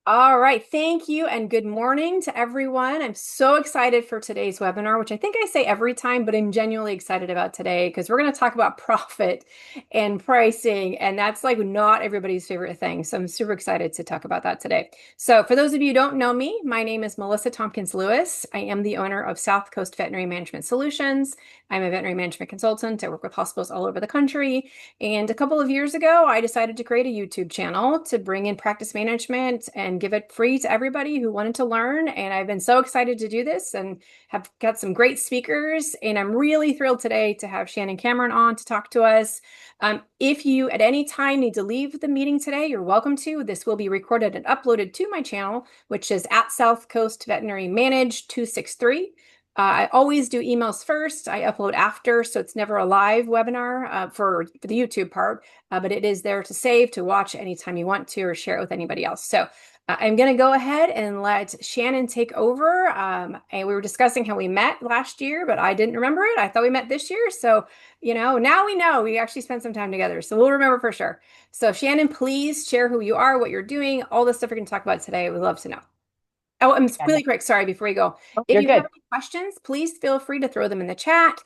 All right, thank you and good morning to everyone. I'm so excited for today's webinar, which I think I say every time, but I'm genuinely excited about today because we're going to talk about profit and pricing, and that's like not everybody's favorite thing. So I'm super excited to talk about that today. So for those of you who don't know me, my name is Melissa Tompkins Lewis. I am the owner of South Coast Veterinary Management Solutions. I'm a veterinary management consultant. I work with hospitals all over the country. And a couple of years ago, I decided to create a YouTube channel to bring in practice management and give it free to everybody who wanted to learn. And I've been so excited to do this and have got some great speakers. And I'm really thrilled today to have Shannon Cameron on to talk to us. If you at any time need to leave the meeting today, you're welcome to. This will be recorded and uploaded to my channel, which is at South Coast Veterinary Manage 263. I always do emails first. I upload after, so it's never a live webinar for the YouTube part, but it is there to save, to watch anytime you want to, or share it with anybody else. So I'm going to go ahead and let Shannon take over. And we were discussing how we met last year, but I didn't remember it. I thought we met this year. So, now we know we actually spent some time together. So we'll remember for sure. So Shannon, please share who you are, what you're doing, all the stuff we're going to talk about today. We'd love to know. Oh, I'm Yeah, really quick. Sorry, before we go. no, If you're you have good. any questions, please feel free to throw them in the chat.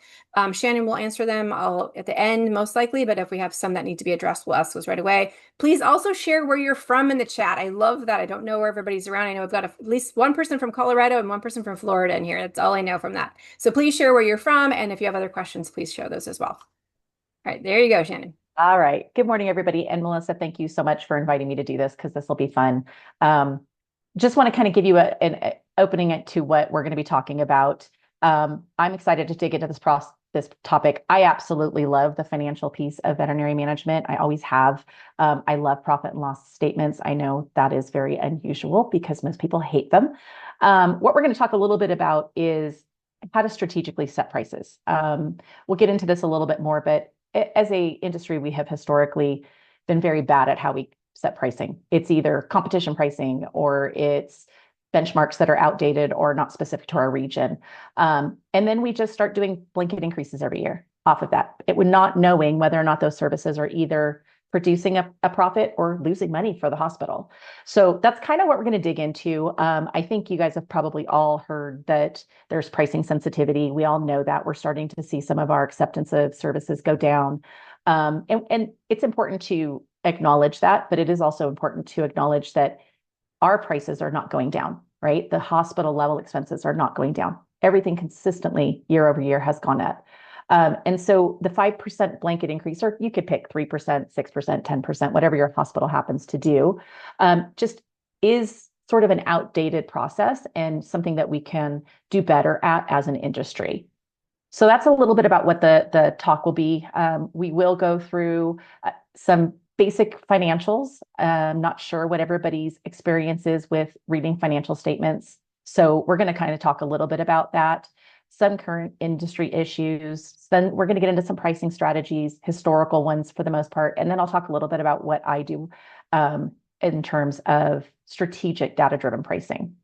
Shannon will answer them all at the end, most likely. But if we have some that need to be addressed, we'll ask those right away. Please also share where you're from in the chat. I love that. I don't know where everybody's around. I know I've got at least one person from Colorado and one person from Florida in here. That's all I know from that. So please share where you're from. And if you have other questions, please share those as well. All right, there you go, Shannon. All right. Good morning, everybody. And Melissa, thank you so much for inviting me to do this because this will be fun. Um, just want to kind of give you an opening it to what we're going to be talking about. I'm excited to dig into this topic. I absolutely love the financial piece of veterinary management. I always have. I love profit and loss statements. I know that is very unusual because most people hate them. What we're going to talk a little bit about is how to strategically set prices. We'll get into this a little bit more, but as a industry, we have historically been very bad at how we set pricing. It's either competition pricing or it's benchmarks that are outdated or not specific to our region. And then we just start doing blanket increases every year off of that. It would not knowing whether or not those services are either producing a profit or losing money for the hospital. So that's kind of what we're going to dig into. I think you guys have probably all heard that there's pricing sensitivity. We all know that we're starting to see some of our acceptance of services go down. And it's important to acknowledge that, but it is also important to acknowledge that our prices are not going down, right? The hospital level expenses are not going down. Everything consistently year over year has gone up. And so the 5% blanket increase, or you could pick 3%, 6%, 10%, whatever your hospital happens to do, just is sort of an outdated process and something that we can do better at as an industry. So that's a little bit about what the talk will be. We will go through some basic financials. I'm not sure what everybody's experience is with reading financial statements. So we're going to kind of talk a little bit about that, some current industry issues. Then we're going to get into some pricing strategies, historical ones for the most part. And then I'll talk a little bit about what I do in terms of strategic data-driven pricing.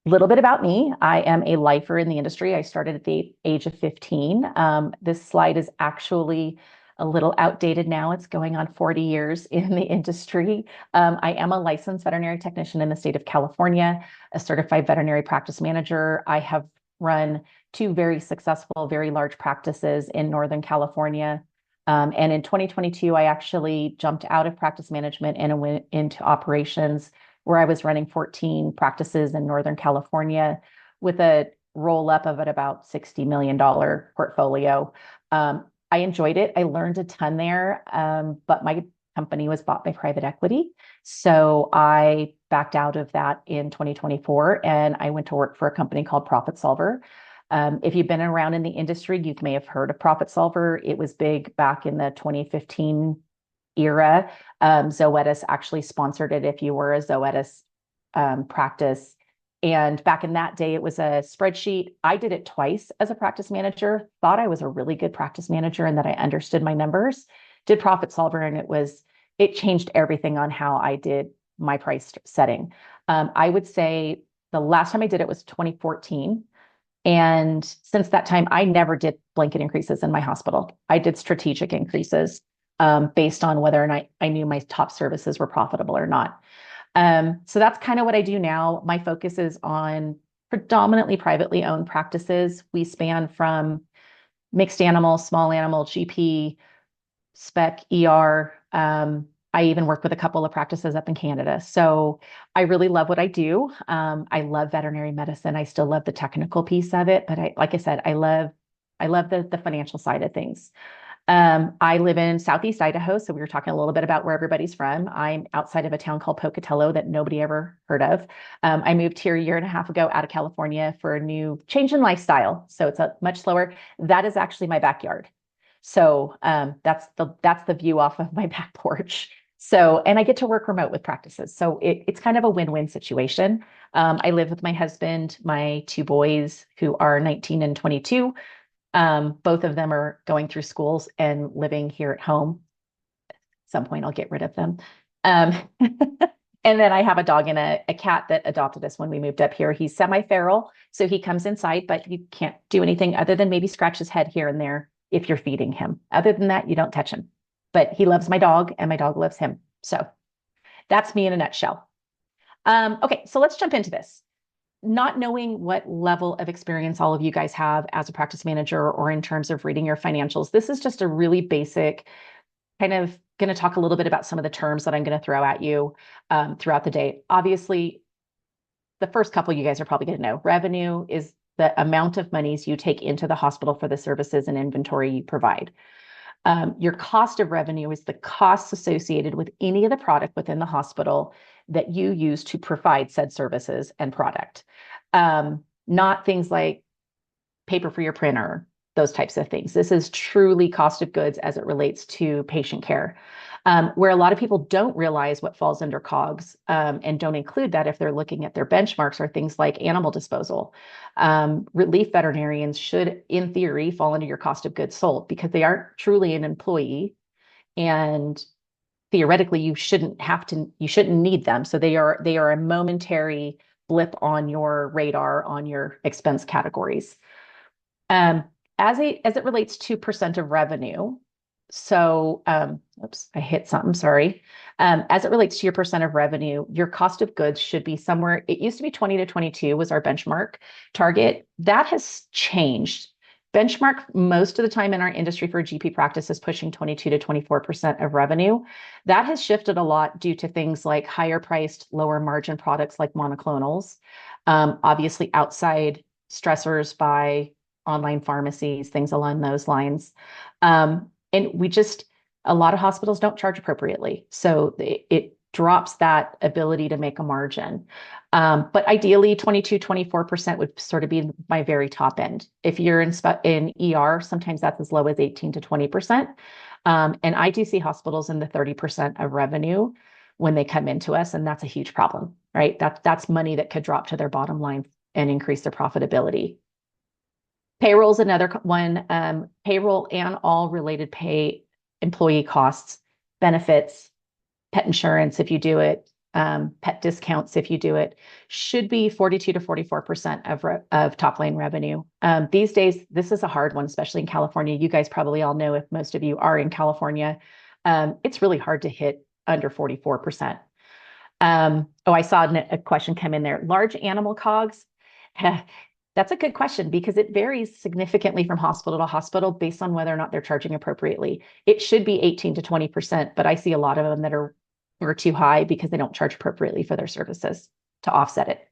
A little bit about me. I am a lifer in the industry. I started at the age of 15. This slide is actually a little outdated now. It's going on 40 years in the industry. I am a licensed veterinary technician in the state of California, a certified veterinary practice manager. I have run two very successful, very large practices in Northern California. And in 2022, I actually jumped out of practice management and went into operations where I was running 14 practices in Northern California with a roll up of at about $60 million portfolio. I enjoyed it. I learned a ton there, but my company was bought by private equity. So I backed out of that in 2024 and I went to work for a company called Profit Solver. If you've been around in the industry, you may have heard of Profit Solver. It was big back in the 2015 era. Zoetis actually sponsored it if you were a Zoetis practice. And back in that day, it was a spreadsheet. I did it twice as a practice manager, thought I was a really good practice manager and that I understood my numbers, did Profit Solver, and it changed everything on how I did my price setting. I would say the last time I did it was 2014. And since that time, I never did blanket increases in my hospital. I did strategic increases based on whether or not I knew my top services were profitable or not. So that's kind of what I do now. My focus is on predominantly privately owned practices. We span from mixed animal, small animal, GP, spec, ER. I even work with a couple of practices up in Canada. So I really love what I do. I love veterinary medicine. I still love the technical piece of it, but like I said, I love the financial side of things. I live in Southeast Idaho, so we were talking a little bit about where everybody's from. I'm outside of a town called Pocatello that nobody ever heard of. I moved here a year and a half ago out of California for a new change in lifestyle, so it's a much slower. That is actually my backyard. So that's the view off of my back porch. So, and I get to work remote with practices. So it's kind of a win-win situation. I live with my husband, my two boys who are 19 and 22. Both of them are going through schools and living here at home. At some point, I'll get rid of them. Um, and then I have a dog and a cat that adopted us when we moved up here. He's semi-feral, so he comes inside, but you can't do anything other than maybe scratch his head here and there if you're feeding him. Other than that, you don't touch him. But he loves my dog and my dog loves him. So that's me in a nutshell. Okay, so let's jump into this. Not knowing what level of experience all of you guys have as a practice manager or in terms of reading your financials, this is just a really basic kind of going to talk a little bit about some of the terms that I'm going to throw at you throughout the day. Obviously, the first couple you guys are probably going to know. Revenue is the amount of monies you take into the hospital for the services and inventory you provide. Your cost of revenue is the costs associated with any of the product within the hospital that you use to provide said services and product. Not things like paper for your printer, those types of things. This is truly cost of goods as it relates to patient care. Where a lot of people don't realize what falls under COGS and don't include that if they're looking at their benchmarks are things like animal disposal. Relief veterinarians should, in theory, fall under your cost of goods sold because they aren't truly an employee, and theoretically you shouldn't need them. So they are a momentary blip on your radar on your expense categories. As it relates to percent of revenue, so, oops, I hit something, sorry. As it relates to your percent of revenue, your cost of goods should be somewhere, it used to be 20 to 22 was our benchmark target. That has changed. Benchmark most of the time in our industry for GP practice is pushing 22 to 24% of revenue. That has shifted a lot due to things like higher priced, lower margin products like monoclonals, obviously outside stressors by online pharmacies, things along those lines. And a lot of hospitals don't charge appropriately. So it drops that ability to make a margin. But ideally 22, 24% would sort of be my very top end. If you're in ER, sometimes that's as low as 18 to 20%. And I do see hospitals in the 30% of revenue when they come into us, and that's a huge problem, right? That's money that could drop to their bottom line and increase their profitability. Payroll is another one. Payroll and all related pay, employee costs, benefits, pet insurance if you do it, pet discounts if you do it, should be 42 to 44% of top line revenue. These days, this is a hard one, especially in California. You guys probably all know, if most of you are in California, it's really hard to hit under 44%. I saw a question come in there. Large animal COGS. That's a good question because it varies significantly from hospital to hospital based on whether or not they're charging appropriately. It should be 18 to 20%, but I see a lot of them that are too high because they don't charge appropriately for their services to offset it.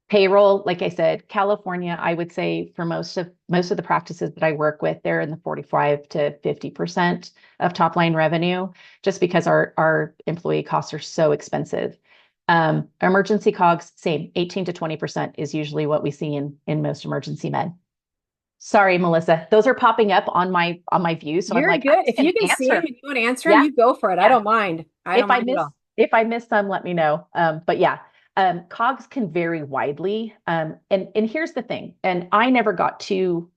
Payroll, like I said, California, I would say for most of the practices that I work with, they're in the 45 to 50% of top line revenue, just because our employee costs are so expensive. Emergency COGS, same, 18 to 20% is usually what we see in most emergency med. Sorry, Melissa, those are popping up on my view. So I'm You're like, good. If you can see them answer. and you want to answer them, Yeah, you go for it. I yeah. don't mind. I don't mind at all. If I miss some, let me know. But yeah, COGS can vary widely. And here's the thing, and I never got too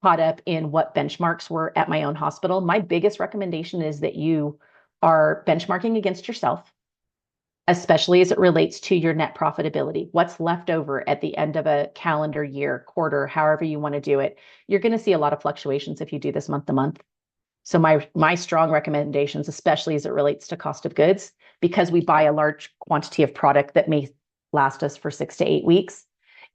caught up in what benchmarks were at my own hospital. My biggest recommendation is that you are benchmarking against yourself, especially as it relates to your net profitability. What's left over at the end of a calendar year, quarter, however you want to do it. You're going to see a lot of fluctuations if you do this month to month. So my strong recommendations, especially as it relates to cost of goods, because we buy a large quantity of product that may last us for 6 to 8 weeks,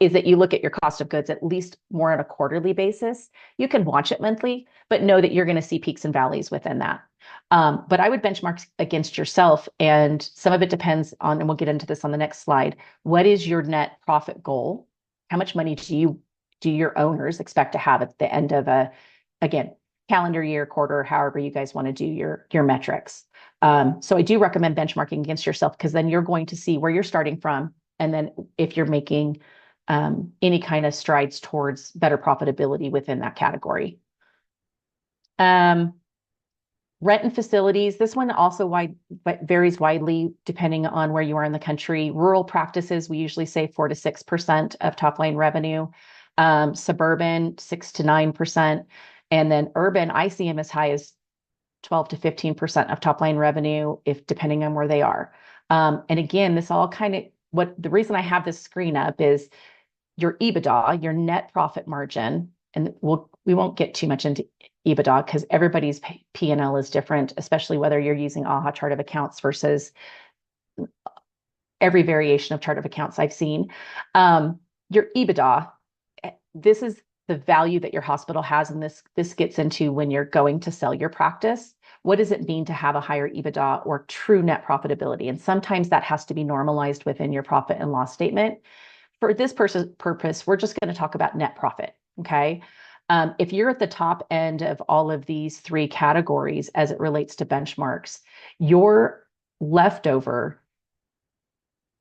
is that you look at your cost of goods at least more on a quarterly basis. You can watch it monthly, but know that you're going to see peaks and valleys within that. But I would benchmark against yourself, and some of it depends on, and we'll get into this on the next slide. What is your net profit goal? How much money do your owners expect to have at the end of again, calendar year, quarter, however you guys want to do your metrics. So I do recommend benchmarking against yourself, because then you're going to see where you're starting from, and then if you're making any kind of strides towards better profitability within that category. Rent and facilities. This one also varies widely depending on where you are in the country. Rural practices, we usually say 4 to 6% of top line revenue. Suburban, 6 to 9%. And then urban, I see them as high as 12 to 15% of top line revenue, if depending on where they are. And again, this all kind of, the reason I have this screen up is your EBITDA, your net profit margin, and we won't get too much into EBITDA because everybody's P&L is different, especially whether you're using AHA chart of accounts versus every variation of chart of accounts I've seen. Your EBITDA, this is the value that your hospital has, and this gets into when you're going to sell your practice. What does it mean to have a higher EBITDA or true net profitability? And sometimes that has to be normalized within your profit and loss statement. For this purpose, we're just going to talk about net profit, okay? If you're at the top end of all of these three categories as it relates to benchmarks, your leftover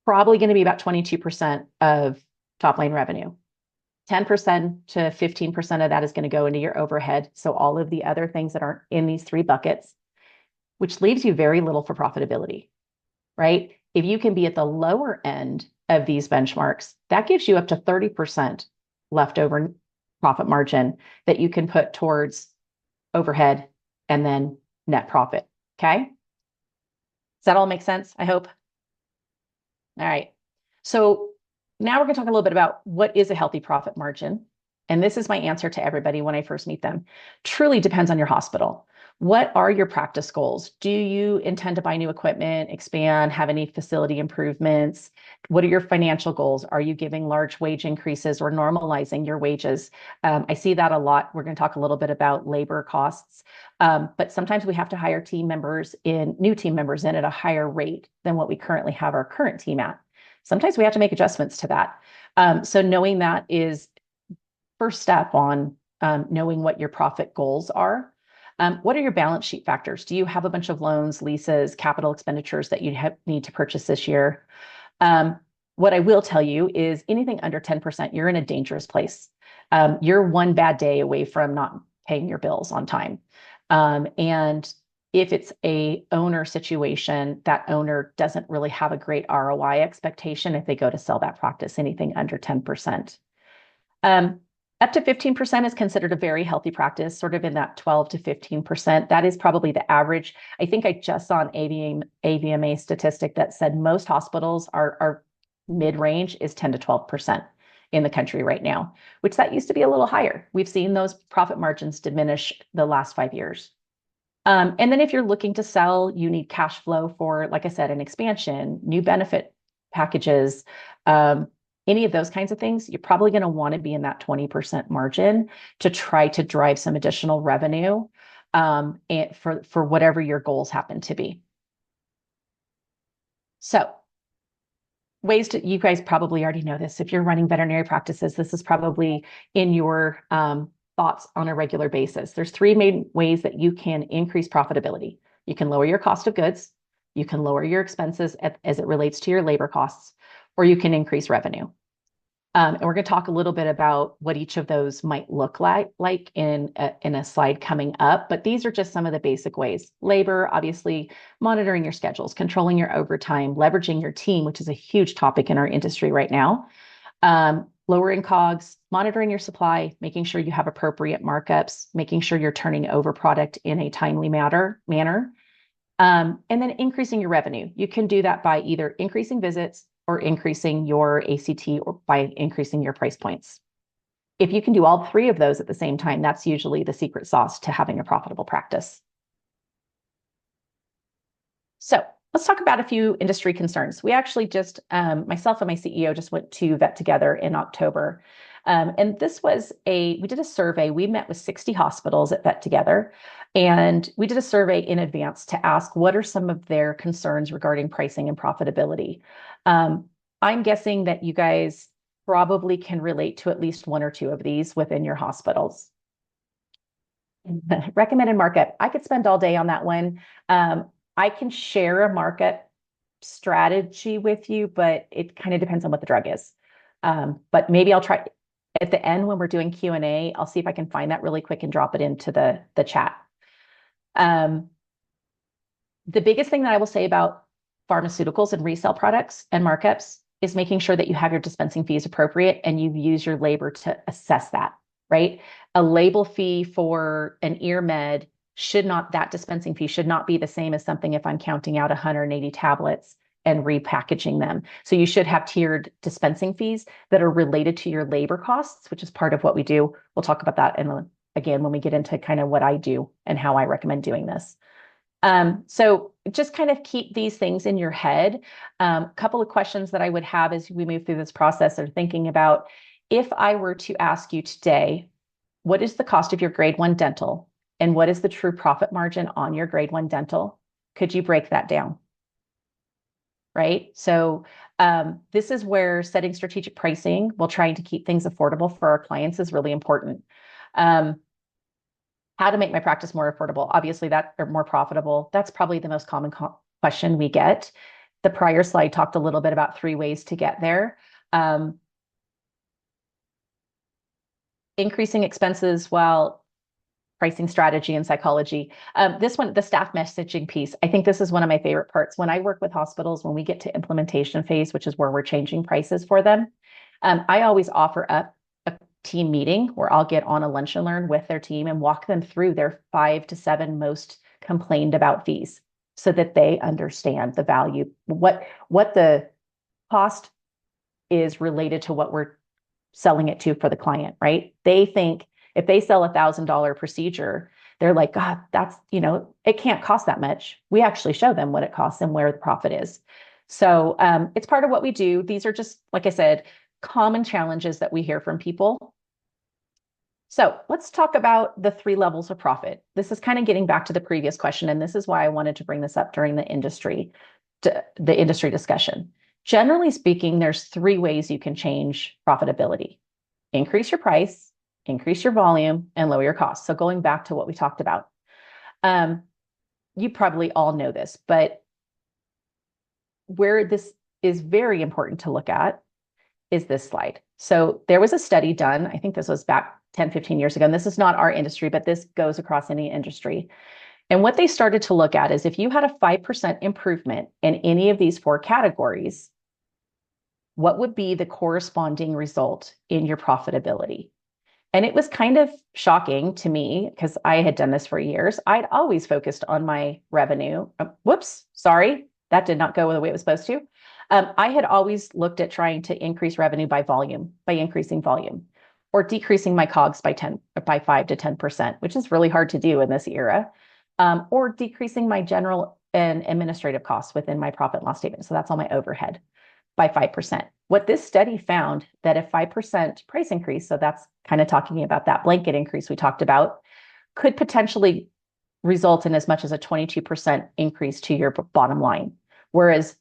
probably going to be about 22% of top line revenue. 10% to 15% of that is going to go into your overhead. So all of the other things that aren't in these three buckets, which leaves you very little for profitability, right? If you can be at the lower end of these benchmarks, that gives you up to 30% leftover profit margin that you can put towards overhead and then net profit. Okay. Does that all make sense? I hope. All right. So now we're going to talk a little bit about what is a healthy profit margin. And this is my answer to everybody when I first meet them. Truly depends on your hospital. What are your practice goals? Do you intend to buy new equipment, expand, have any facility improvements? What are your financial goals? Are you giving large wage increases or normalizing your wages? I see that a lot. We're going to talk a little bit about labor costs, but sometimes we have to hire new team members in at a higher rate than what we currently have our current team at. Sometimes we have to make adjustments to that. So knowing that is first step on knowing what your profit goals are. What are your balance sheet factors? Do you have a bunch of loans, leases, capital expenditures that you need to purchase this year? What I will tell you is anything under 10%, you're in a dangerous place. You're one bad day away from not paying your bills on time. And if it's a owner situation, that owner doesn't really have a great ROI expectation if they go to sell that practice, anything under 10%. Up to 15% is considered a very healthy practice, sort of in that 12 to 15%. That is probably the average. I think I just saw an AVMA statistic that said most hospitals are mid-range is 10 to 12% in the country right now, which that used to be a little higher. We've seen those profit margins diminish the last 5 years. And then if you're looking to sell, you need cash flow for, like I said, an expansion, new benefit packages, any of those kinds of things. You're probably going to want to be in that 20% margin to try to drive some additional revenue and for whatever your goals happen to be. So you guys probably already know this. If you're running veterinary practices, this is probably in your thoughts on a regular basis. There's three main ways that you can increase profitability. You can lower your cost of goods, you can lower your expenses as it relates to your labor costs, or you can increase revenue. And we're going to talk a little bit about what each of those might look like in a slide coming up. But these are just some of the basic ways. Labor, obviously, monitoring your schedules, controlling your overtime, leveraging your team, which is a huge topic in our industry right now. Lowering COGS, monitoring your supply, making sure you have appropriate markups, making sure you're turning over product in a timely manner. And then increasing your revenue. You can do that by either increasing visits or increasing your ACT or by increasing your price points. If you can do all three of those at the same time, that's usually the secret sauce to having a profitable practice. So let's talk about a few industry concerns. We actually just, myself and my CEO just went to Vet Together in October. And this was we did a survey. We met with 60 hospitals at Vet Together, and we did a survey in advance to ask what are some of their concerns regarding pricing and profitability. I'm guessing that you guys probably can relate to at least one or two of these within your hospitals. Recommended markup. I could spend all day on that one. I can share a markup strategy with you, but it kind of depends on what the drug is. But maybe I'll try at the end when we're doing Q&A, I'll see if I can find that really quick and drop it into the chat. The biggest thing that I will say about pharmaceuticals and resale products and markups is making sure that you have your dispensing fees appropriate and you use your labor to assess that, right? A label fee for an ear med that dispensing fee should not be the same as something if I'm counting out 180 tablets and repackaging them. So you should have tiered dispensing fees that are related to your labor costs, which is part of what we do. We'll talk about that again when we get into kind of what I do and how I recommend doing this. So just kind of keep these things in your head. A couple of questions that I would have as we move through this process are thinking about, if I were to ask you today, what is the cost of your grade 1 dental and what is the true profit margin on your grade 1 dental? Could you break that down? Right? So this is where setting strategic pricing while trying to keep things affordable for our clients is really important. How to make my practice more affordable? Obviously, or more profitable. That's probably the most common question we get. The prior slide talked a little bit about 3 ways to get there. Increasing expenses while pricing strategy and psychology. This one, the staff messaging piece, I think this is one of my favorite parts. When I work with hospitals, when we get to implementation phase, which is where we're changing prices for them, I always offer up a team meeting where I'll get on a lunch and learn with their team and walk them through their 5 to 7 most complained about fees so that they understand the value, what the cost is related to what we're selling it to for the client, right? They think if they sell $1,000 procedure, they're like, God, that's, it can't cost that much. We actually show them what it costs and where the profit is. So it's part of what we do. These are just, like I said, common challenges that we hear from people. So let's talk about the 3 levels of profit. This is kind of getting back to the previous question, and this is why I wanted to bring this up during the industry discussion. Generally speaking, there's 3 ways you can change profitability: increase your price, increase your volume, and lower your costs. So going back to what we talked about, you probably all know this, but where this is very important to look at is this slide. So there was a study done, I think this was back 10, 15 years ago, and this is not our industry, but this goes across any industry. And what they started to look at is if you had a 5% improvement in any of these 4 categories, what would be the corresponding result in your profitability? And it was kind of shocking to me because I had done this for years. I'd always focused on my revenue. Whoops, sorry, that did not go the way it was supposed to. I had always looked at trying to increase revenue by increasing volume, or decreasing my COGS by 5 to 10%, which is really hard to do in this era, or decreasing my general and administrative costs within my profit and loss statement. So that's all my overhead by 5%. What this study found that a 5% price increase, so that's kind of talking about that blanket increase we talked about, could potentially result in as much as a 22% increase to your bottom line. Whereas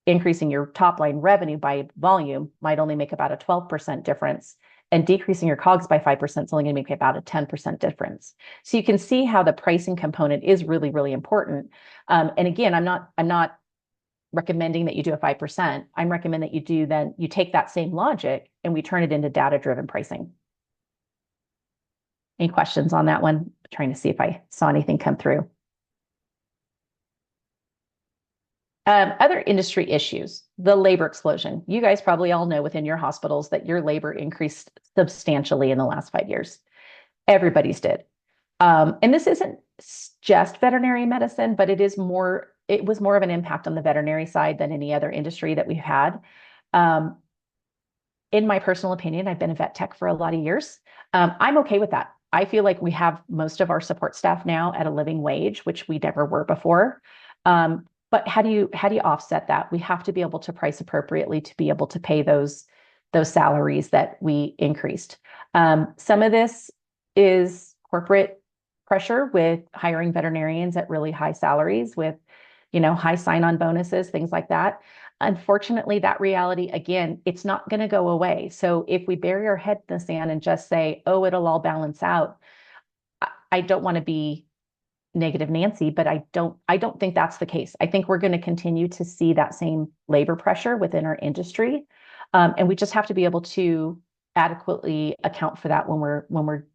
increasing your top line revenue by volume might only make about a 12% difference, and decreasing your COGS by 5% is only going to make about a 10% difference. So you can see how the pricing component is really, really important. And again, I'm not recommending that you do a 5%. I'm recommending that you take that same logic and we turn it into data-driven pricing. Any questions on that one? I'm trying to see if I saw anything come through. Other industry issues, the labor explosion. You guys probably all know within your hospitals that your labor increased substantially in the last 5 years. Everybody's did. And this isn't just veterinary medicine, but it was more of an impact on the veterinary side than any other industry that we've had. in my personal opinion, I've been a vet tech for a lot of years. I'm okay with that. I feel like we have most of our support staff now at a living wage, which we never were before. But how do you offset that? We have to be able to price appropriately to be able to pay those salaries that we increased. Some of this is corporate pressure with hiring veterinarians at really high salaries with, high sign-on bonuses, things like that. Unfortunately, that reality, again, it's not going to go away. So if we bury our head in the sand and just say, oh, it'll all balance out, I don't want to be negative Nancy, but I don't think that's the case. I think we're going to continue to see that same labor pressure within our industry. And we just have to be able to adequately account for that when we're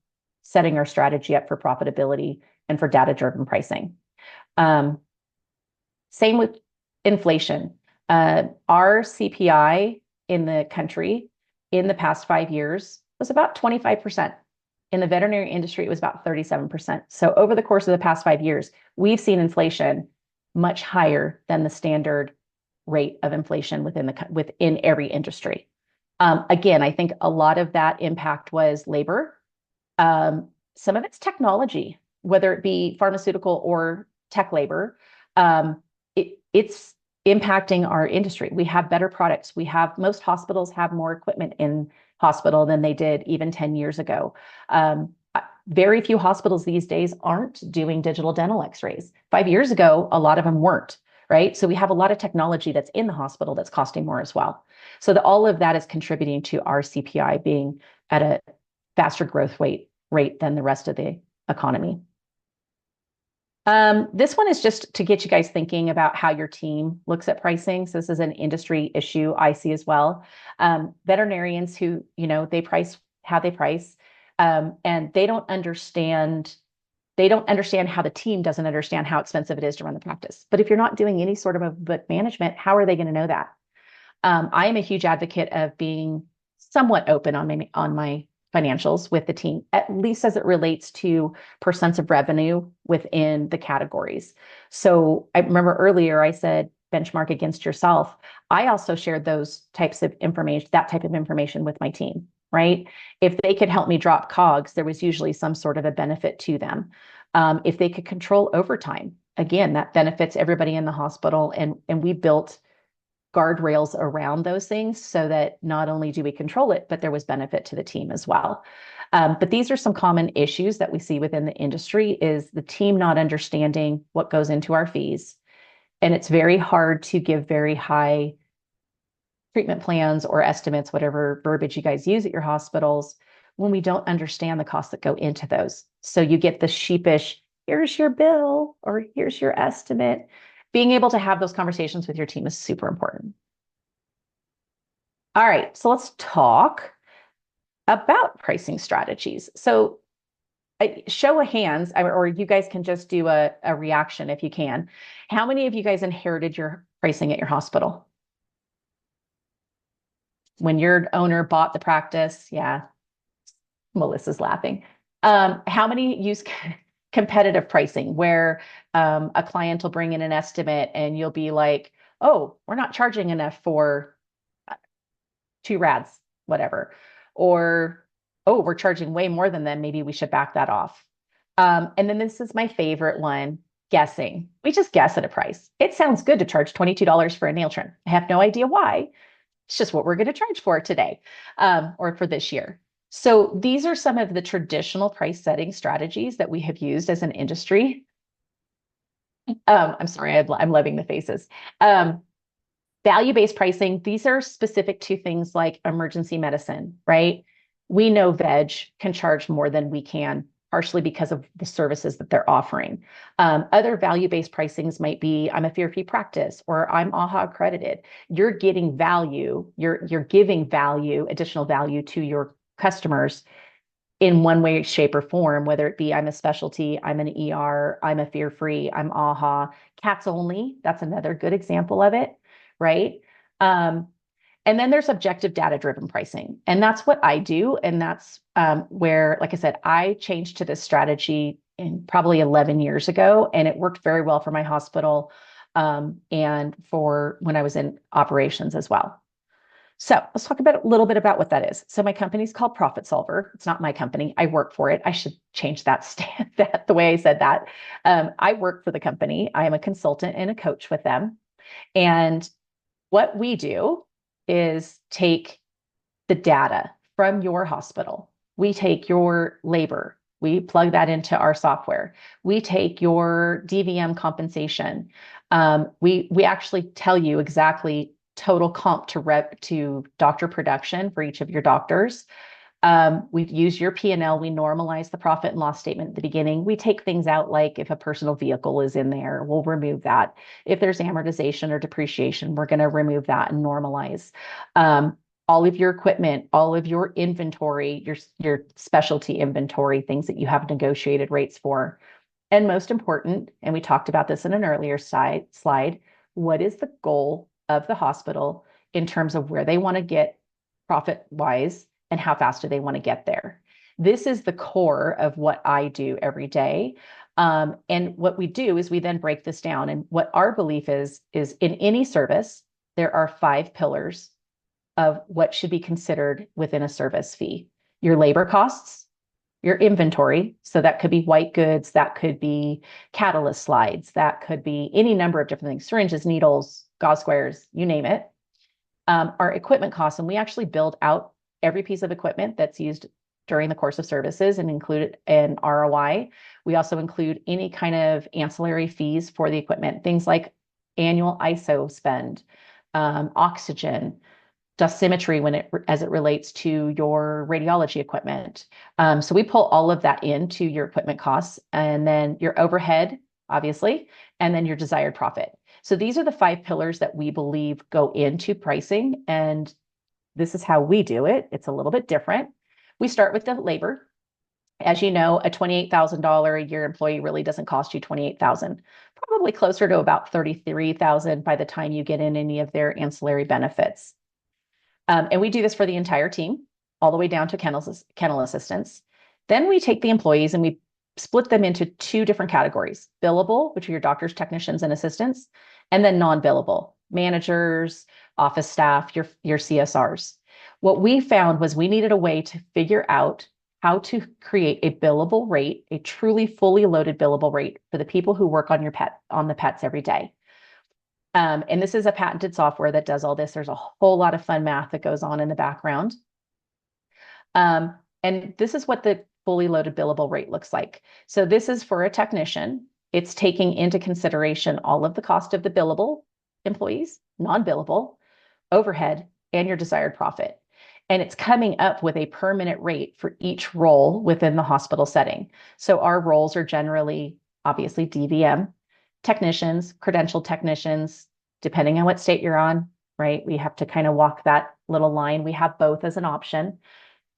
setting our strategy up for profitability and for data-driven pricing. Same with inflation. Our CPI in the country in the past 5 years was about 25%. In the veterinary industry, it was about 37%. So over the course of the past 5 years, we've seen inflation much higher than the standard rate of inflation within every industry. Again, I think a lot of that impact was labor. Some of it's technology, whether it be pharmaceutical or tech labor. It's impacting our industry. We have better products. Most hospitals have more equipment in hospital than they did even 10 years ago. Very few hospitals these days aren't doing digital dental x-rays. 5 years ago, a lot of them weren't, right? So we have a lot of technology that's in the hospital that's costing more as well. So all of that is contributing to our CPI being at a faster growth rate than the rest of the economy. This one is just to get you guys thinking about how your team looks at pricing. So this is an industry issue I see as well. Veterinarians who, they price how they price, and they don't understand how the team doesn't understand how expensive it is to run the practice. But if you're not doing any sort of book management, how are they going to know that? I am a huge advocate of being somewhat open on my financials with the team, at least as it relates to percents of revenue within the categories. So I remember earlier I said benchmark against yourself. I also shared those types of information, that type of information with my team, right? If they could help me drop COGS, there was usually some sort of a benefit to them. If they could control overtime, again, that benefits everybody in the hospital. And we built guardrails around those things so that not only do we control it, but there was benefit to the team as well. But these are some common issues that we see within the industry is the team not understanding what goes into our fees. And it's very hard to give very high treatment plans or estimates, whatever verbiage you guys use at your hospitals, when we don't understand the costs that go into those. So you get the sheepish, here's your bill, or here's your estimate. Being able to have those conversations with your team is super important. All right, so let's talk about pricing strategies. So show of hands, or you guys can just do a reaction if you can. How many of you guys inherited your pricing at your hospital? When your owner bought the practice? Yeah, Melissa's laughing. How many use competitive pricing where a client will bring in an estimate and you'll be like, oh, we're not charging enough for 2 rads, whatever. Or, oh, we're charging way more than them. Maybe we should back that off. And then this is my favorite one, guessing. We just guess at a price. It sounds good to charge $22 for a nail trim. I have no idea why. It's just what we're going to charge for today or for this year. So these are some of the traditional price setting strategies that we have used as an industry. I'm sorry, I'm loving the faces. Value-based pricing, these are specific to things like emergency medicine, right? We know veg can charge more than we can, partially because of the services that they're offering. Other value-based pricings might be, I'm a fear-free practice, or I'm AHA accredited. You're getting value, you're giving value, additional value to your customers in one way, shape, or form, whether it be I'm a specialty, I'm an ER, I'm a fear-free, I'm AHA. Cats only, that's another good example of it, right? And then there's objective data-driven pricing. And that's what I do. And that's where, like I said, I changed to this strategy in probably 11 years ago, and it worked very well for my hospital and for when I was in operations as well. So let's talk about a little bit about what that is. So my company's called Profit Solver. It's not my company. I work for it. I should change that the way I said that. I work for the company. I am a consultant and a coach with them. And what we do is take the data from your hospital. We take your labor. We plug that into our software. We take your DVM compensation. We actually tell you exactly total comp to doctor production for each of your doctors. We've used your P&L. We normalize the profit and loss statement at the beginning. We take things out like if a personal vehicle is in there, we'll remove that. If there's amortization or depreciation, we're going to remove that and normalize. All of your equipment, all of your inventory, your specialty inventory, things that you have negotiated rates for. And most important, and we talked about this in an earlier slide, what is the goal of the hospital in terms of where they want to get profit-wise and how fast do they want to get there? This is the core of what I do every day. And what we do is we then break this down. And what our belief is in any service, there are 5 pillars of what should be considered within a service fee. Your labor costs, your inventory. So that could be white goods, that could be catalyst slides, that could be any number of different things, syringes, needles, gauze squares, you name it. Our equipment costs, and we actually build out every piece of equipment that's used during the course of services and include an ROI. We also include any kind of ancillary fees for the equipment, things like annual ISO spend, oxygen, dosimetry as it relates to your radiology equipment. So we pull all of that into your equipment costs, and then your overhead, obviously, and then your desired profit. So these are the 5 pillars that we believe go into pricing, and this is how we do it. It's a little bit different. We start with the labor. As you know, a $28,000 a year employee really doesn't cost you $28,000, probably closer to about $33,000 by the time you get in any of their ancillary benefits. And we do this for the entire team, all the way down to kennel assistants. Then we take the employees and we split them into 2 different categories: billable, which are your doctors, technicians, and assistants, and then non-billable, managers, office staff, your CSRs. What we found was we needed a way to figure out how to create a billable rate, a truly fully loaded billable rate for the people who work on the pets every day. And this is a patented software that does all this. There's a whole lot of fun math that goes on in the background. And this is what the fully loaded billable rate looks like. So this is for a technician. It's taking into consideration all of the cost of the billable employees, non-billable, overhead, and your desired profit. And it's coming up with a per minute rate for each role within the hospital setting. So our roles are generally, obviously, DVM, technicians, credentialed technicians, depending on what state you're on, right? We have to kind of walk that little line. We have both as an option.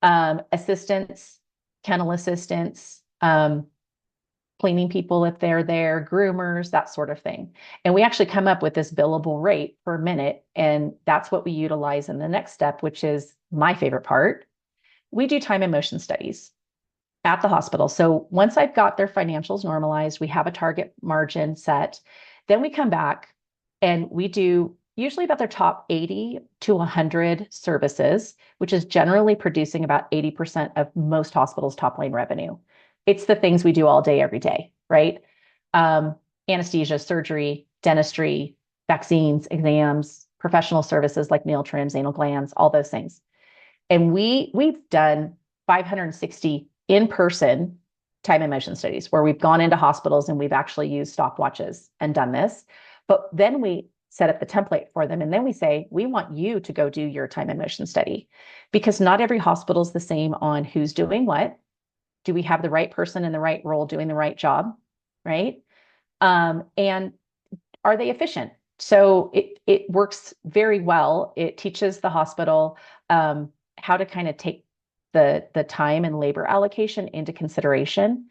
Assistants, kennel assistants, cleaning people if they're there, groomers, that sort of thing. And we actually come up with this billable rate per minute. And that's what we utilize in the next step, which is my favorite part. We do time and motion studies at the hospital. So once I've got their financials normalized, we have a target margin set, then we come back and we do usually about their top 80 to 100 services, which is generally producing about 80% of most hospitals' top line revenue. It's the things we do all day, every day, right? Anesthesia, surgery, dentistry, vaccines, exams, professional services like nail trims, anal glands, all those things. And we've done 560 in-person time and motion studies where we've gone into hospitals and we've actually used stopwatches and done this. But then we set up the template for them. And then we say, we want you to go do your time and motion study, because not every hospital is the same on who's doing what. Do we have the right person in the right role doing the right job, right? And are they efficient? So it works very well. It teaches the hospital how to kind of take the time and labor allocation into consideration.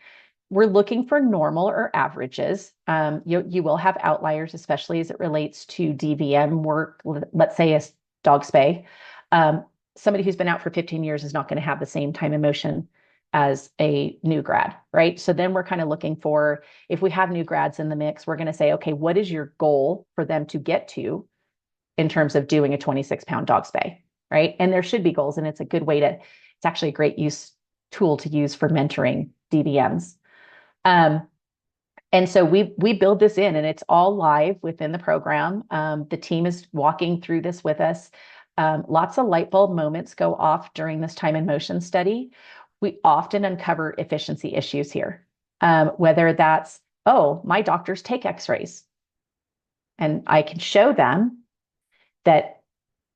We're looking for normal or averages. You will have outliers, especially as it relates to DVM work. Let's say a dog spay. Somebody who's been out for 15 years is not going to have the same time and motion as a new grad, right? So then we're kind of looking for, if we have new grads in the mix, we're going to say, okay, what is your goal for them to get to in terms of doing a 26-pound dog spay? right? And there should be goals, and it's a good way to, it's actually a great tool to use for mentoring DVMs. And so we build this in, and it's all live within the program. The team is walking through this with us. Lots of light bulb moments go off during this time and motion study. We often uncover efficiency issues here, whether that's, oh, my doctors take x-rays, and I can show them that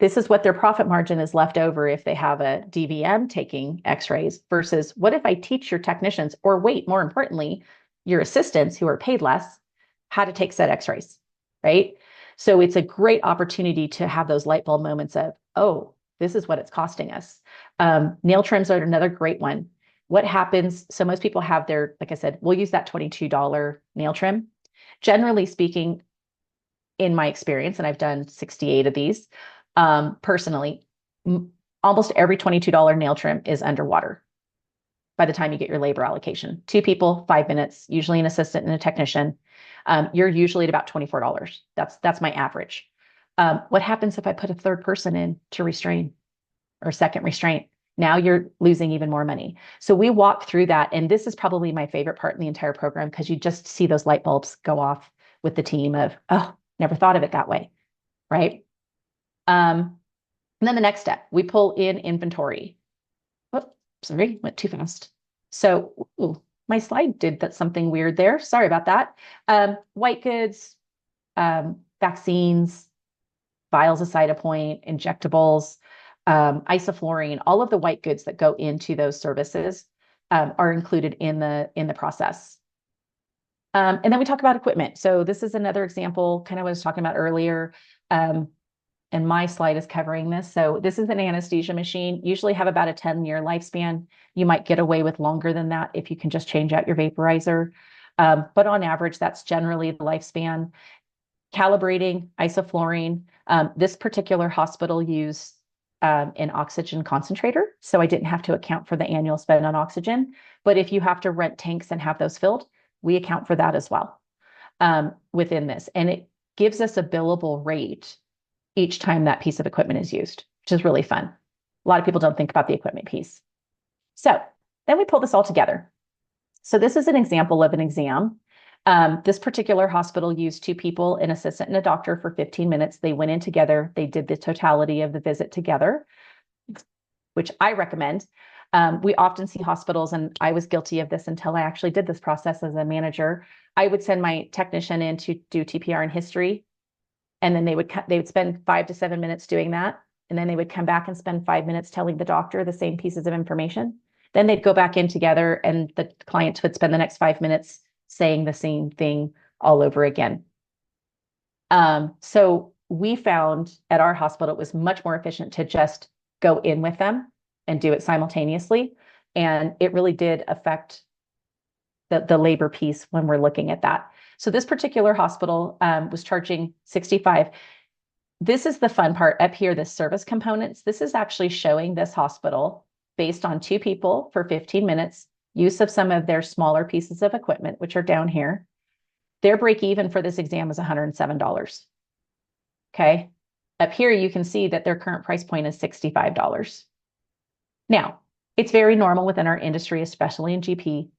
this is what their profit margin is left over if they have a DVM taking x-rays, versus what if I teach your technicians, or wait, more importantly, your assistants who are paid less, how to take said x-rays, right? So it's a great opportunity to have those light bulb moments of, oh, this is what it's costing us. Nail trims are another great one. What happens? So most people have their, like I said, we'll use that $22 nail trim. Generally speaking, in my experience, and I've done 68 of these personally, almost every $22 nail trim is underwater by the time you get your labor allocation. 2 people, 5 minutes, usually an assistant and a technician. You're usually at about $24. That's my average. What happens if I put a third person in to restrain, or second restraint? Now you're losing even more money. So we walk through that. And this is probably my favorite part in the entire program, because you just see those light bulbs go off with the team of, oh, never thought of it that way, right? And then the next step, we pull in inventory. Oh, sorry, went too fast. So my slide did that something weird there. Sorry about that. White goods, vaccines, vials of Cytopoint, injectables, isoflurane, all of the white goods that go into those services are included in the process. And then we talk about equipment. So this is another example, kind of what I was talking about earlier. And my slide is covering this. So this is an anesthesia machine, usually have about a 10-year lifespan. You might get away with longer than that if you can just change out your vaporizer. But on average, that's generally the lifespan. Calibrating, isoflurane. This particular hospital used an oxygen concentrator, so I didn't have to account for the annual spend on oxygen. But if you have to rent tanks and have those filled, we account for that as well within this. And it gives us a billable rate each time that piece of equipment is used, which is really fun. A lot of people don't think about the equipment piece. So then we pull this all together. So this is an example of an exam. This particular hospital used 2 people, an assistant and a doctor, for 15 minutes. They went in together. They did the totality of the visit together, which I recommend. We often see hospitals, and I was guilty of this until I actually did this process as a manager. I would send my technician in to do TPR and history, and then they would spend 5 to 7 minutes doing that. And then they would come back and spend 5 minutes telling the doctor the same pieces of information. Then they'd go back in together, and the client would spend the next 5 minutes saying the same thing all over again. So we found at our hospital, it was much more efficient to just go in with them and do it simultaneously. And it really did affect the labor piece when we're looking at that. So this particular hospital was charging $65. This is the fun part up here, the service components. This is actually showing this hospital based on 2 people for 15 minutes, use of some of their smaller pieces of equipment, which are down here. Their break even for this exam is $107. Okay. Up here, you can see that their current price point is $65. Now, it's very normal within our industry, especially in GP.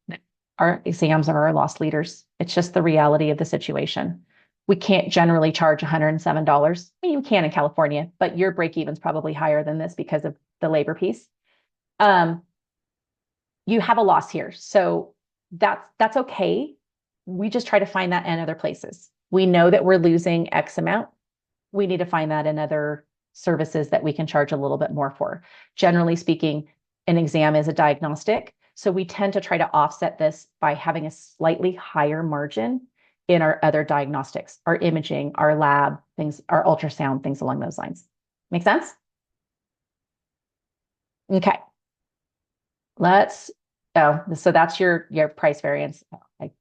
Our exams are our loss leaders. It's just the reality of the situation. We can't generally charge $107. I mean, you can in California, but your break even is probably higher than this because of the labor piece. You have a loss here. So that's okay. We just try to find that in other places. We know that we're losing X amount. We need to find that in other services that we can charge a little bit more for. Generally speaking, an exam is a diagnostic. So we tend to try to offset this by having a slightly higher margin in our other diagnostics, our imaging, our lab, things, our ultrasound, things along those lines. Make sense? Okay. So that's your price variance. Oh, I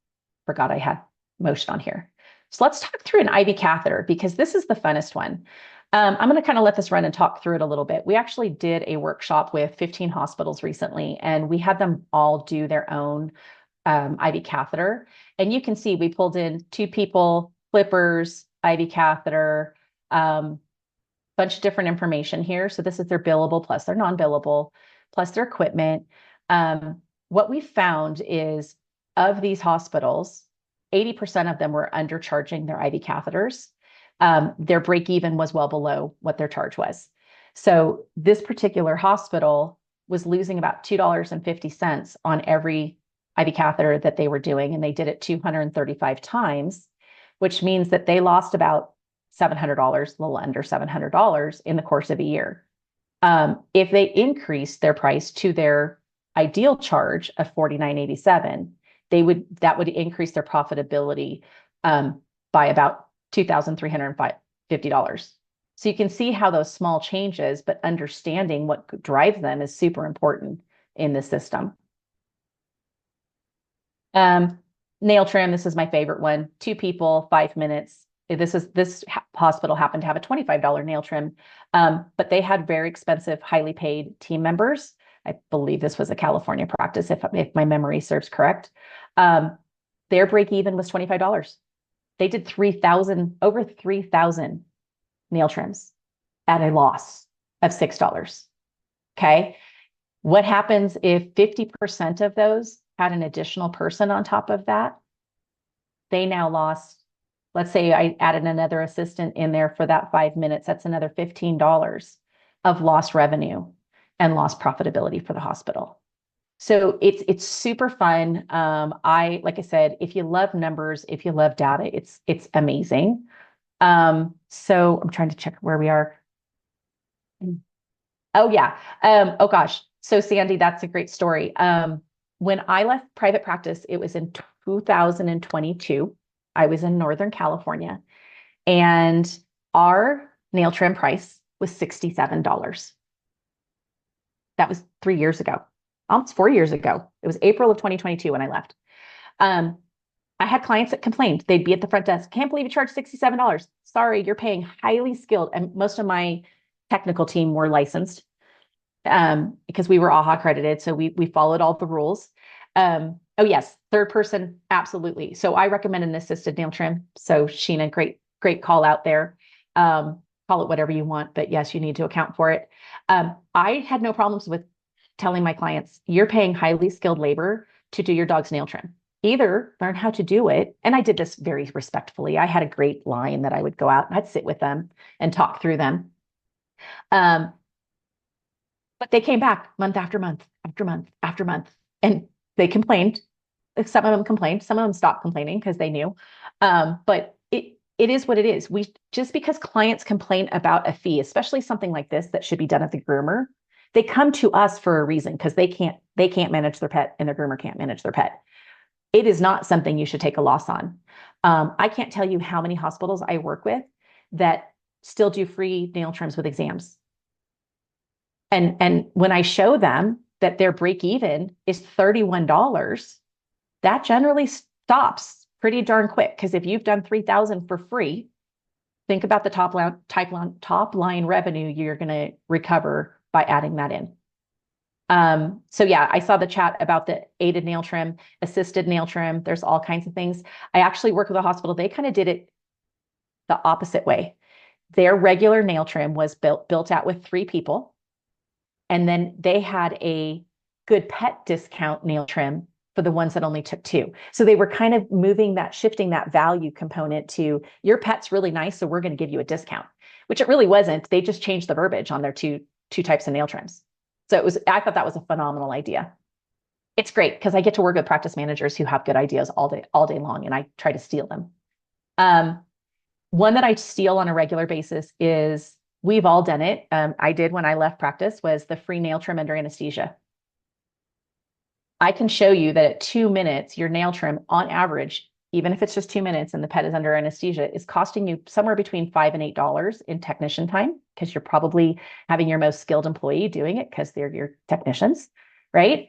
forgot I had motion on here. So let's talk through an IV catheter, because this is the funnest one. I'm going to kind of let this run and talk through it a little bit. We actually did a workshop with 15 hospitals recently, and we had them all do their own IV catheter. And you can see we pulled in 2 people, flippers, IV catheter, bunch of different information here. So this is their billable plus their non-billable plus their equipment. What we found is of these hospitals, 80% of them were undercharging their IV catheters. Their break even was well below what their charge was. So this particular hospital was losing about $2.50 on every IV catheter that they were doing, and they did it 235 times, which means that they lost about $700, a little under $700 in the course of a year. If they increased their price to their ideal charge of $49.87, that would increase their profitability by about $2,350. So you can see how those small changes, but understanding what drives them is super important in the system. Nail trim, this is my favorite one. 2 people, 5 minutes. This hospital happened to have a $25 nail trim, but they had very expensive, highly paid team members. I believe this was a California practice, if my memory serves correct. Their break even was $25. They did over 3,000 nail trims at a loss of $6. Okay. What happens if 50% of those had an additional person on top of that? They now lost, let's say I added another assistant in there for that 5 minutes. That's another $15 of lost revenue and lost profitability for the hospital. So it's super fun. Like I said, if you love numbers, if you love data, it's amazing. So I'm trying to check where we are. Oh yeah. Oh gosh. So Sandy, that's a great story. When I left private practice, it was in 2022. I was in Northern California, and our nail trim price was $67. That was 3 years ago, almost 4 years ago. It was April of 2022 when I left. I had clients that complained. They'd be at the front desk. Can't believe you charged $67. Sorry, you're paying highly skilled. And most of my technical team were licensed because we were AHA accredited. So we followed all the rules. Oh yes, third person, absolutely. So I recommend an assisted nail trim. So Sheena, great call out there. Call it whatever you want, but yes, you need to account for it. I had no problems with telling my clients, you're paying highly skilled labor to do your dog's nail trim. Either learn how to do it. And I did this very respectfully. I had a great line that I would go out and I'd sit with them and talk through them. But they came back month after month, after month, after month, and they complained. Some of them complained. Some of them stopped complaining because they knew. But it is what it is. Just because clients complain about a fee, especially something like this that should be done at the groomer, they come to us for a reason because they can't manage their pet and their groomer can't manage their pet. It is not something you should take a loss on. I can't tell you how many hospitals I work with that still do free nail trims with exams. And when I show them that their break even is $31, that generally stops pretty darn quick. Because if you've done 3,000 for free, think about the top line revenue you're going to recover by adding that in. So yeah, I saw the chat about the aided nail trim, assisted nail trim. There's all kinds of things. I actually work with a hospital. They kind of did it the opposite way. Their regular nail trim was built out with 3 people. And then they had a good pet discount nail trim for the ones that only took 2. So they were kind of shifting that value component to your pet's really nice, so we're going to give you a discount, which it really wasn't. They just changed the verbiage on their two types of nail trims. So I thought that was a phenomenal idea. It's great because I get to work with practice managers who have good ideas all day long, and I try to steal them. One that I steal on a regular basis is, we've all done it. I did when I left practice, was the free nail trim under anesthesia. I can show you that at 2 minutes, your nail trim on average, even if it's just 2 minutes and the pet is under anesthesia, is costing you somewhere between $5 and $8 in technician time, because you're probably having your most skilled employee doing it because they're your technicians, right?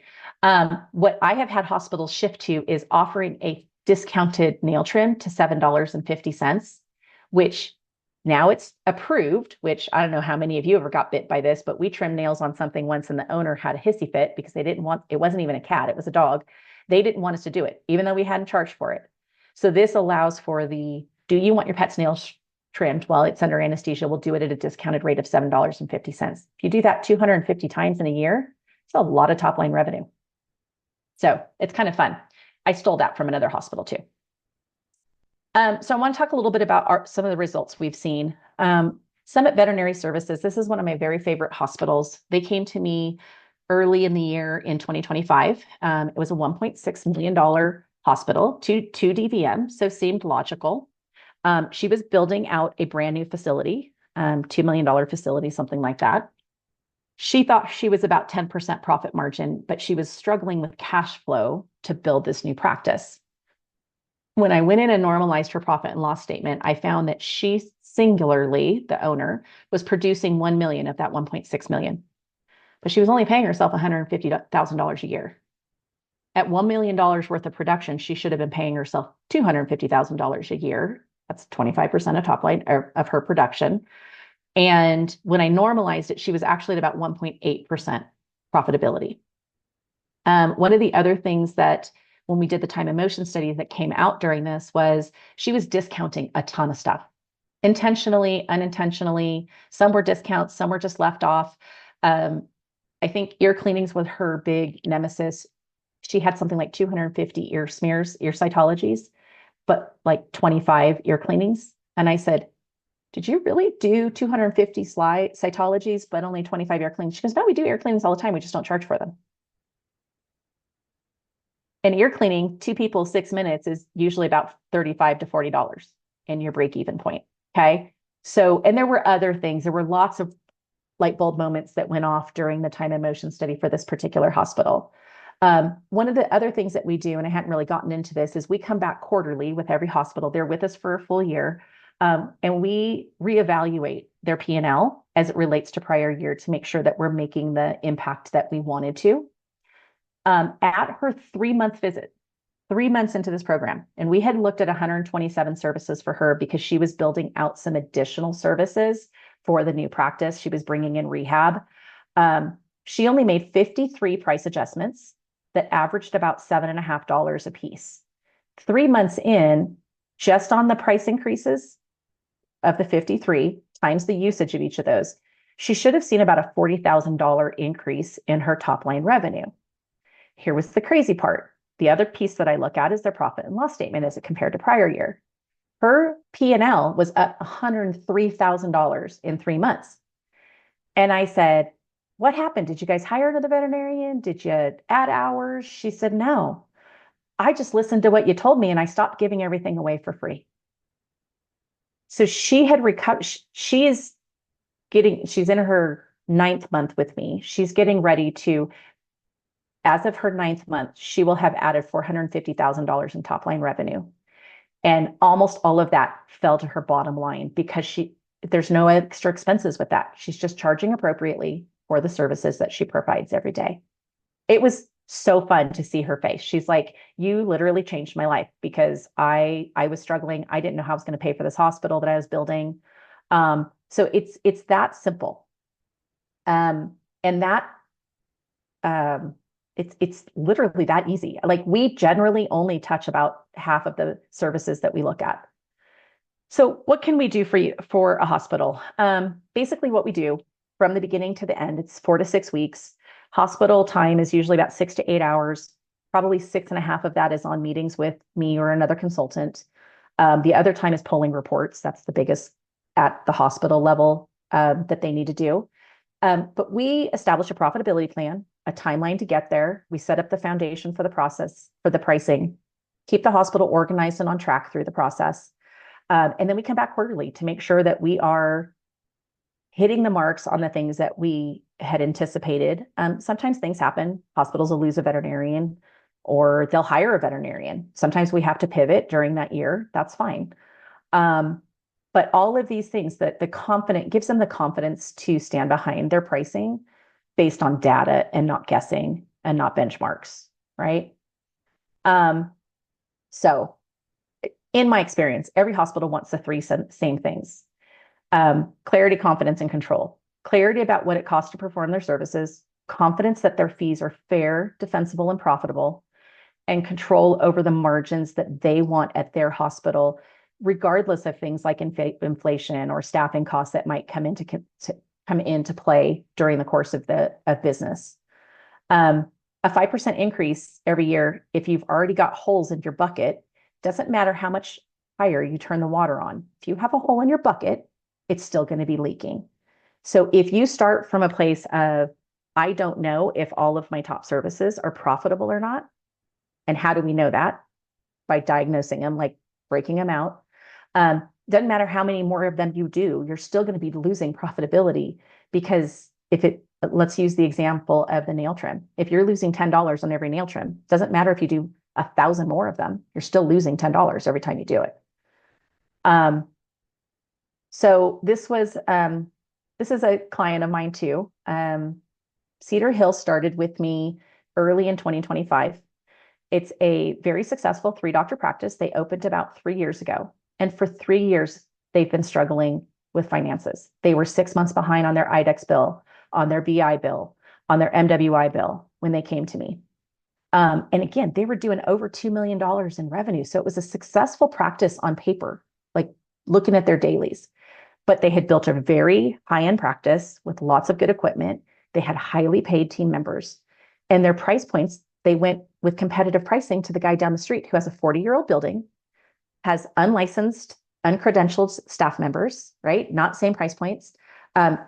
What I have had hospitals shift to is offering a discounted nail trim to $7.50, which now it's approved, which I don't know how many of you ever got bit by this, but we trimmed nails on something once and the owner had a hissy fit because it wasn't even a cat, it was a dog. They didn't want us to do it, even though we hadn't charged for it. So this allows for do you want your pet's nails trimmed while it's under anesthesia, we'll do it at a discounted rate of $7.50. If you do that 250 times in a year, it's a lot of top line revenue. So it's kind of fun. I stole that from another hospital too. So I want to talk a little bit about some of the results we've seen. Summit Veterinary Services, this is one of my very favorite hospitals. They came to me early in the year in 2025. It was a $1.6 million hospital, two DVM, so seemed logical. She was building out a brand new facility, $2 million facility, something like that. She thought she was about 10% profit margin, but she was struggling with cash flow to build this new practice. When I went in and normalized her profit and loss statement, I found that she singularly, the owner, was producing 1 million of that 1.6 million, but she was only paying herself $150,000 a year. At $1 million worth of production, she should have been paying herself $250,000 a year. That's 25% of top line of her production. And when I normalized it, she was actually at about 1.8% profitability. One of the other things that when we did the time and motion study that came out during this was she was discounting a ton of stuff, intentionally, unintentionally. Some were discounts, some were just left off. I think ear cleanings was her big nemesis. She had something like 250 ear smears, ear cytologies, but like 25 ear cleanings. And I said, did you really do 250 cytologies, but only 25 ear cleanings? She goes, no, we do ear cleanings all the time. We just don't charge for them. An ear cleaning, 2 people, 6 minutes is usually about $35 to $40 in your break-even point. Okay. So, and there were other things. There were lots of light bulb moments that went off during the time and motion study for this particular hospital. One of the other things that we do, and I hadn't really gotten into this, is we come back quarterly with every hospital. They're with us for a full year. And we reevaluate their P&L as it relates to prior year to make sure that we're making the impact that we wanted to. At her 3-month visit, 3 months into this program, and we had looked at 127 services for her because she was building out some additional services for the new practice. She was bringing in rehab. She only made 53 price adjustments that averaged about $7.50 a piece. 3 months in, just on the price increases of the 53 times the usage of each of those, she should have seen about a $40,000 increase in her top line revenue. Here was the crazy part. The other piece that I look at is their profit and loss statement as it compared to prior year. Her P&L was up $103,000 in 3 months. And I said, what happened? Did you guys hire another veterinarian? Did you add hours? She said, no, I just listened to what you told me and I stopped giving everything away for free. So she had recovered. She's in her 9th month with me. She's getting ready to, as of her 9th month, she will have added $450,000 in top line revenue. And almost all of that fell to her bottom line because there's no extra expenses with that. She's just charging appropriately for the services that she provides every day. It was so fun to see her face. She's like, you literally changed my life because I was struggling. I didn't know how I was going to pay for this hospital that I was building. So it's that simple. And that, it's literally that easy. Like we generally only touch about half of the services that we look at. So what can we do for a hospital? Basically what we do from the beginning to the end, it's 4 to 6 weeks. Hospital time is usually about 6 to 8 hours. Probably 6.5 of that is on meetings with me or another consultant. The other time is pulling reports. That's the biggest at the hospital level that they need to do. But we establish a profitability plan, a timeline to get there. We set up the foundation for the process, for the pricing, keep the hospital organized and on track through the process. And then we come back quarterly to make sure that we are hitting the marks on the things that we had anticipated. Sometimes things happen. Hospitals will lose a veterinarian or they'll hire a veterinarian. Sometimes we have to pivot during that year. That's fine. But all of these things that gives them the confidence to stand behind their pricing based on data and not guessing and not benchmarks, right? So in my experience, every hospital wants the 3 same things. Clarity, confidence, and control. Clarity about what it costs to perform their services, confidence that their fees are fair, defensible, and profitable, and control over the margins that they want at their hospital regardless of things like inflation or staffing costs that might come into play during the course of business. A 5% increase every year, if you've already got holes in your bucket, doesn't matter how much higher you turn the water on. If you have a hole in your bucket, it's still going to be leaking. So if you start from a place of, I don't know if all of my top services are profitable or not, and how do we know that? By diagnosing them, like breaking them out. Doesn't matter how many more of them you do, you're still going to be losing profitability, because let's use the example of the nail trim. If you're losing $10 on every nail trim, doesn't matter if you do 1,000 more of them, you're still losing $10 every time you do it. So this is a client of mine too. Cedar Hill started with me early in 2025. It's a very successful 3-doctor practice. They opened about 3 years ago. And for 3 years, they've been struggling with finances. They were 6 months behind on their IDEX bill, on their BI bill, on their MWI bill when they came to me. And again, they were doing over $2 million in revenue. So it was a successful practice on paper, like looking at their dailies. But they had built a very high-end practice with lots of good equipment. They had highly paid team members. And their price points, they went with competitive pricing to the guy down the street who has a 40-year-old building, has unlicensed, uncredentialed staff members, right? Not same price points.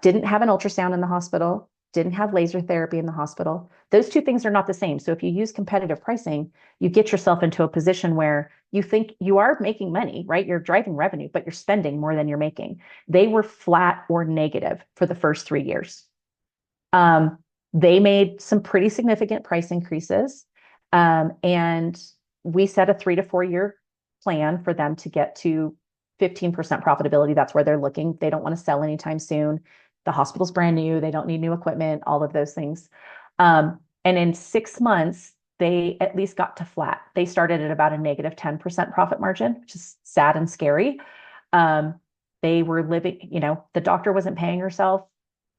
Didn't have an ultrasound in the hospital, didn't have laser therapy in the hospital. Those two things are not the same. So if you use competitive pricing, you get yourself into a position where you think you are making money, right? You're driving revenue, but you're spending more than you're making. They were flat or negative for the first 3 years. They made some pretty significant price increases. And we set a 3 to 4 year plan for them to get to 15% profitability. That's where they're looking. They don't want to sell anytime soon. The hospital's brand new. They don't need new equipment, all of those things. And in 6 months, they at least got to flat. They started at about a negative 10% profit margin, which is sad and scary. They were living, the doctor wasn't paying herself.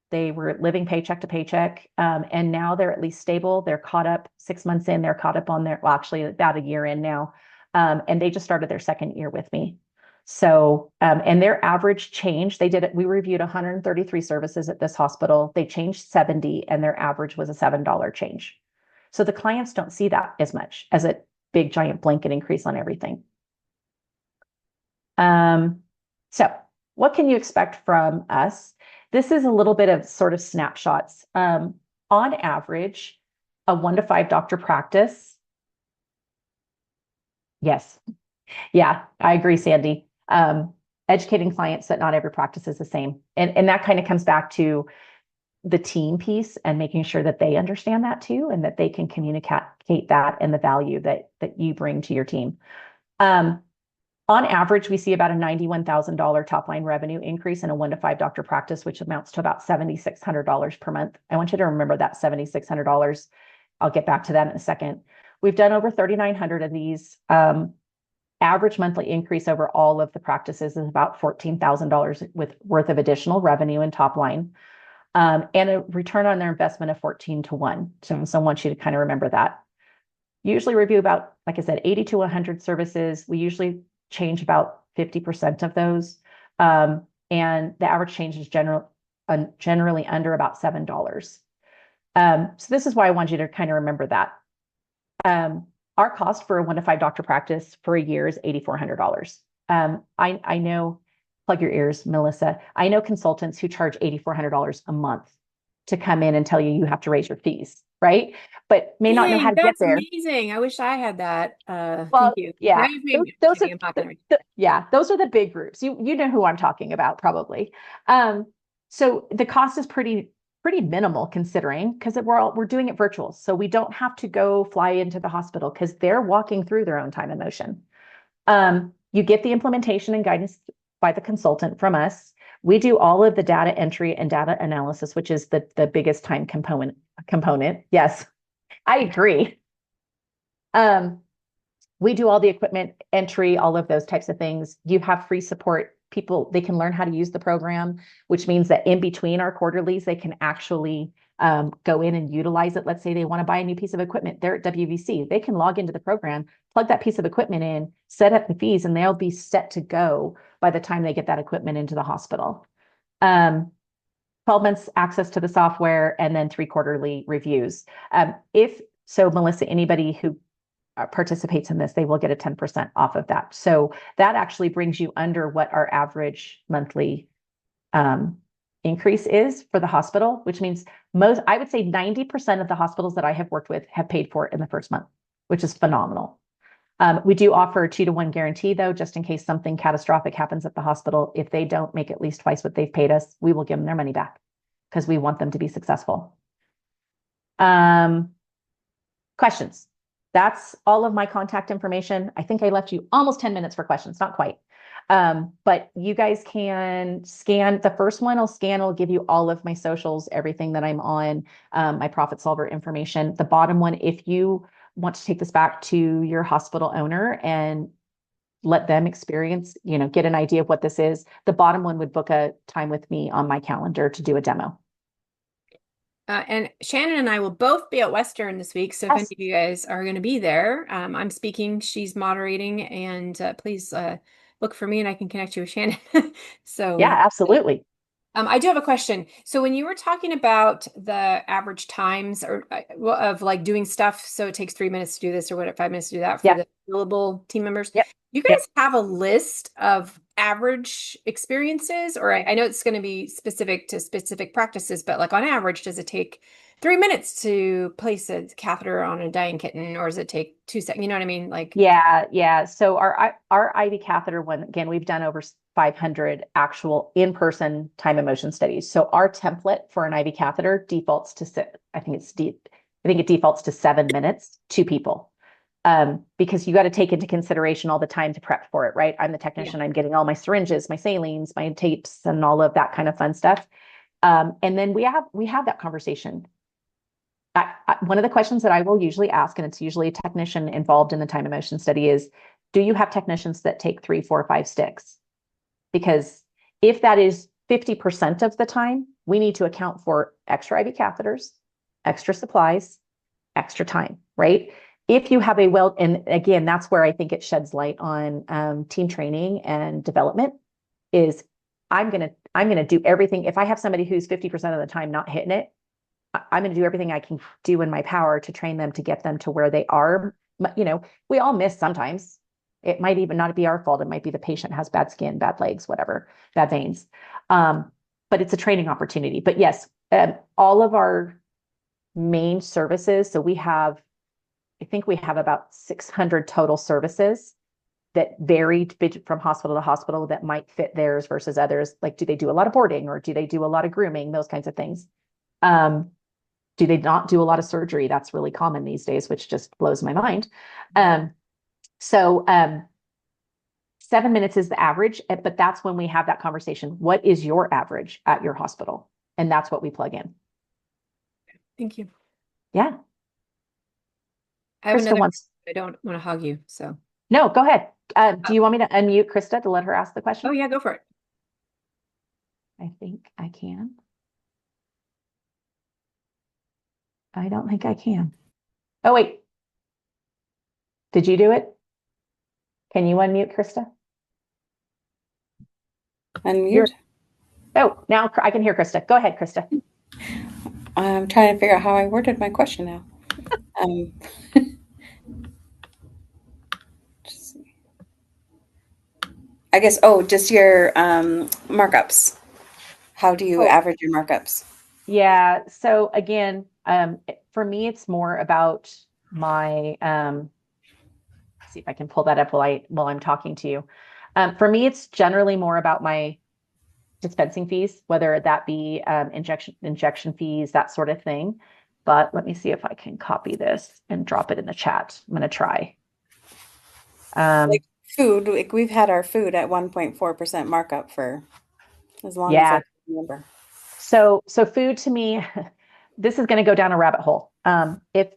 They were living paycheck to paycheck. And now they're at least stable. They're caught up 6 months in. They're caught up on actually about a year in now. And they just started their second year with me. So, and their average change, we reviewed 133 services at this hospital. They changed 70 and their average was a $7 change. So the clients don't see that as much as a big giant blanket increase on everything. So what can you expect from us? This is a little bit of sort of snapshots. On average, a 1 to 5 doctor practice. Yes. Yeah, I agree, Sandy. Educating clients that not every practice is the same. And that kind of comes back to the team piece and making sure that they understand that too, and that they can communicate that and the value that you bring to your team. On average, we see about a $91,000 top line revenue increase in a 1 to 5 doctor practice, which amounts to about $7,600 per month. I want you to remember that $7,600. I'll get back to that in a second. We've done over 3,900 of these. Average monthly increase over all of the practices is about $14,000 worth of additional revenue and top line, and a return on their investment of 14 to 1. So I want you to kind of remember that. Usually review about, like I said, 80 to 100 services. We usually change about 50% of those. And the average change is generally under about $7. So this is why I want you to kind of remember that. Our cost for a 1 to 5 doctor practice for a year is $8,400. I know, plug your ears, Melissa. I know consultants who charge $8,400 a month to come in and tell you have to raise your fees, right? But may not know how to get That's there. amazing. I wish I had that. Well, Thank you. yeah, those are I'm not gonna... those are the big groups. You know who I'm talking about probably. So the cost is pretty minimal considering, because we're doing it virtual. So we don't have to go fly into the hospital because they're walking through their own time and motion. You get the implementation and guidance by the consultant from us. We do all of the data entry and data analysis, which is the biggest time component. Yes, I agree. We do all the equipment entry, all of those types of things. You have free support. People, they can learn how to use the program, which means that in between our quarterlies, they can actually go in and utilize it. Let's say they want to buy a new piece of equipment. They're at WVC. They can log into the program, plug that piece of equipment in, set up the fees, and they'll be set to go by the time they get that equipment into the hospital. 12 months access to the software, and then 3 quarterly reviews. If so, Melissa, anybody who participates in this, they will get a 10% off of that. So that actually brings you under what our average monthly increase is for the hospital, which means I would say 90% of the hospitals that I have worked with have paid for it in the first month, which is phenomenal. We do offer a 2-to-1 guarantee, though, just in case something catastrophic happens at the hospital. If they don't make at least twice what they've paid us, we will give them their money back because we want them to be successful. Questions? That's all of my contact information. I think I left you almost 10 minutes for questions, not quite. But you guys can scan. The first one will give you all of my socials, everything that I'm on, my Profit Solver information. The bottom one, if you want to take this back to your hospital owner and let them experience, get an idea of what this is, the bottom one would book a time with me on my calendar to do a demo. And Shannon and I will both be at Western this week. So if any of you guys are going to be there, I'm speaking, she's moderating, and please look for me and I can connect you with Shannon. So yeah, absolutely. I do have a question. So when you were talking about the average times of like doing stuff, so it takes 3 minutes to do this or what, 5 minutes to do that for the billable team members, you guys have a list of average experiences, or I know it's going to be specific to specific practices, but like on average, does it take 3 minutes to place a catheter on a dying kitten, or does it take 2 seconds? You know what I mean? Like, yeah. So our IV catheter one, again, we've done over 500 actual in-person time and motion studies. So our template for an IV catheter defaults to I think it defaults to 7 minutes, 2 people. Because you got to take into consideration all the time to prep for it, right? I'm the technician. I'm getting all my syringes, my salines, my tapes, and all of that kind of fun stuff. And then we have that conversation. One of the questions that I will usually ask, and it's usually a technician involved in the time and motion study, is, do you have technicians that take 3, 4, 5 sticks? Because if that is 50% of the time, we need to account for extra IV catheters, extra supplies, extra time, right? If you have and again, that's where I think it sheds light on team training and development, is I'm gonna do everything. If I have somebody who's 50% of the time not hitting it, I'm going to do everything I can do in my power to train them, to get them to where they are. We all miss sometimes. It might even not be our fault. It might be the patient has bad skin, bad legs, whatever, bad veins. But it's a training opportunity. But yes, all of our main services. So I think we have about 600 total services that vary from hospital to hospital that might fit theirs versus others. Like, do they do a lot of boarding, or do they do a lot of grooming? Those kinds of things. Do they not do a lot of surgery? That's really common these days, which just blows my mind. 7 minutes is the average, but that's when we have that conversation. What is your average at your hospital? And that's what we plug in. Thank you. Yeah. I have another. I don't want to hog you, so. No, go ahead. Do you want me to unmute Krista to let her ask the question? Oh yeah, go for it. I think I can. I don't think I can. Oh, wait. Did you do it? Can you unmute Krista? Unmute. Oh, now I can hear Krista. Go ahead, Krista. I'm trying to figure out how I worded my question now. I guess, just your markups. How do you average your markups? Yeah. So again, for me, it's more about my, see if I can pull that up while I'm talking to you. For me, it's generally more about my dispensing fees, whether that be injection fees, that sort of thing. But let me see if I can copy this and drop it in the chat. I'm going to try. Like food, like we've had our food at 1.4% markup for as long as I can remember. So food to me, this is going to go down a rabbit hole. If